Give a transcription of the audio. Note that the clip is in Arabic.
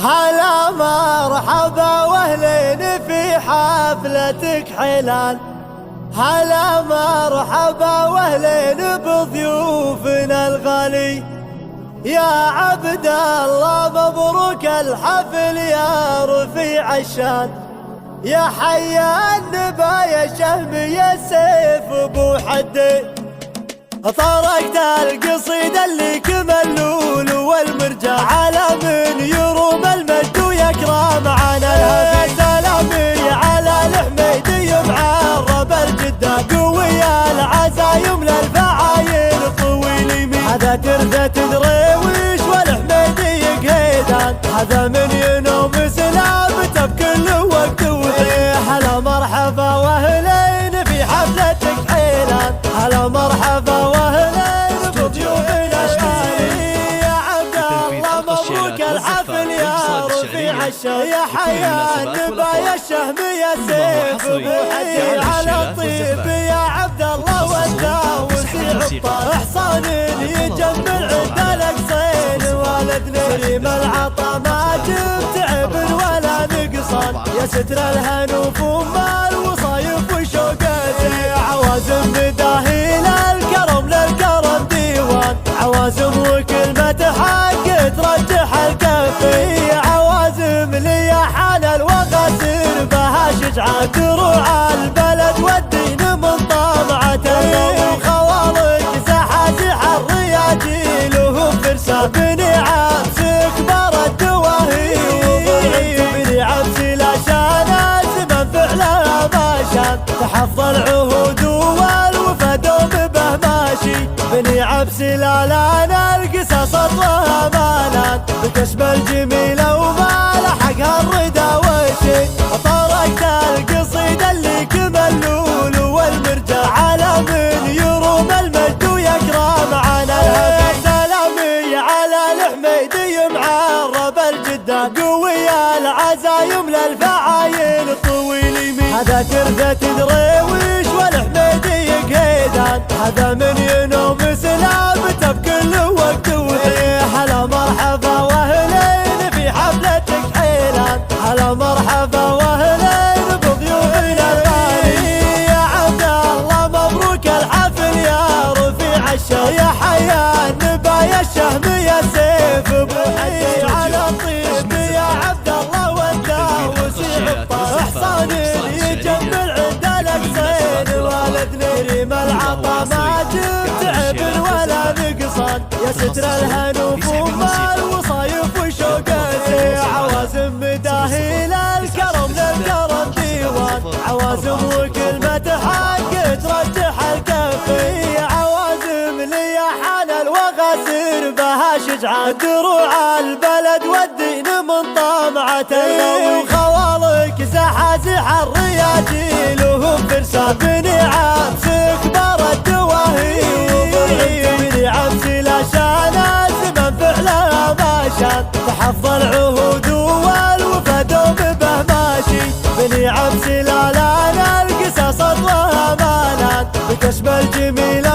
هلا مرحبا واهلين في حفلتك حلال. هلا مرحبا واهلين بضيوفنا الغالي. يا عبد الله مبروك الحفل يا رفيع الشان. يا حيا النبا يا شهم يا سيف ابو حدي. طرقت القصيدة اللي كملول والمرجع على من يروم المجد ويكرم عنا الهفي. سلامي على الحميدي معرب الجدة قوي العزايم للفعايل طويل يمين. هذا ترثة درويش والحميدي قيدان. هذا من ينوم سلامته بكل وقت وحين. هلا مرحبا واهلين في حفلتك حيلان. هلا مرحبا واهلين بضيوفنا الغالي. يا عبد الله مبروك الحفل يا رفيع الشان. يا حيا النبا يا الشهم يا سيف ابو حدي. على الطيب يا عبد الله والداوسي عطار. احصان يجمل عند الاقصين والد نريم العطا ما جبت عبن ولا نقصان. يا ستر الهنوف ومال وصايف وشوقاتي. عوازم بداهي للكرم للكرم ديوان. عوازم وكلمة حق ترجح الكفي. عوازم لي حال الوغاسر بها شجعة دروع البلد والدين من طامعته. خوالق سحاسح الرياجيل وهم فرسان. بني عبس كبار الدواهي بني عبس لا شان الزمن فعلها ما شان. تحفظ العهود والوفا دوم به ماشي. بني عبس لا لا القصص اطلها مالان. بكشف الجميلة وما لحقها الردى والشي. طرقت القصيدة اللي كملول والمرجع على من يروم المجد ويكرم عنا الهفي. سلامي على الحميدي معرب الجدة قوي العزايم للفعايل طويل يمين. هذا ترثة درويش والحميدي قيدان. هذا من ينوم سلامته بكل وقت وحين. هلا مرحبا واهلين في حفلتك حيلان. هلا مرحبا واهلين بضيوفنا الغالي. يا عبد الله مبروك الحفل يا رفيع الشان. يا حيا النبا يا الشهم يا سيف ابو حدي. على الطيب يا عبد الله والداوسي عطار. احصان يجمل عند الاقصين والد نريم العطا ما جبت عبن ولا نقصان. يا ستر الهنوف ومال وصايف وشوقاتي. عوازم مداهي للكرم للكرم ديوان. عوازم وكلمة حق ترجح الكفي. عوازم لي حال الوغاسر بها شجعة دروع البلد والدين من طامعته. وخوالق زحازح الرياجيل وهم فرسان. بني عبس كبار الدواهي بني عبس لا شان الزمن فعلها ما شان. تحفظ العهود والوفا دوم به ماشي. بني عبس لا لا القصص اطلها مالان. بكشف الجميلة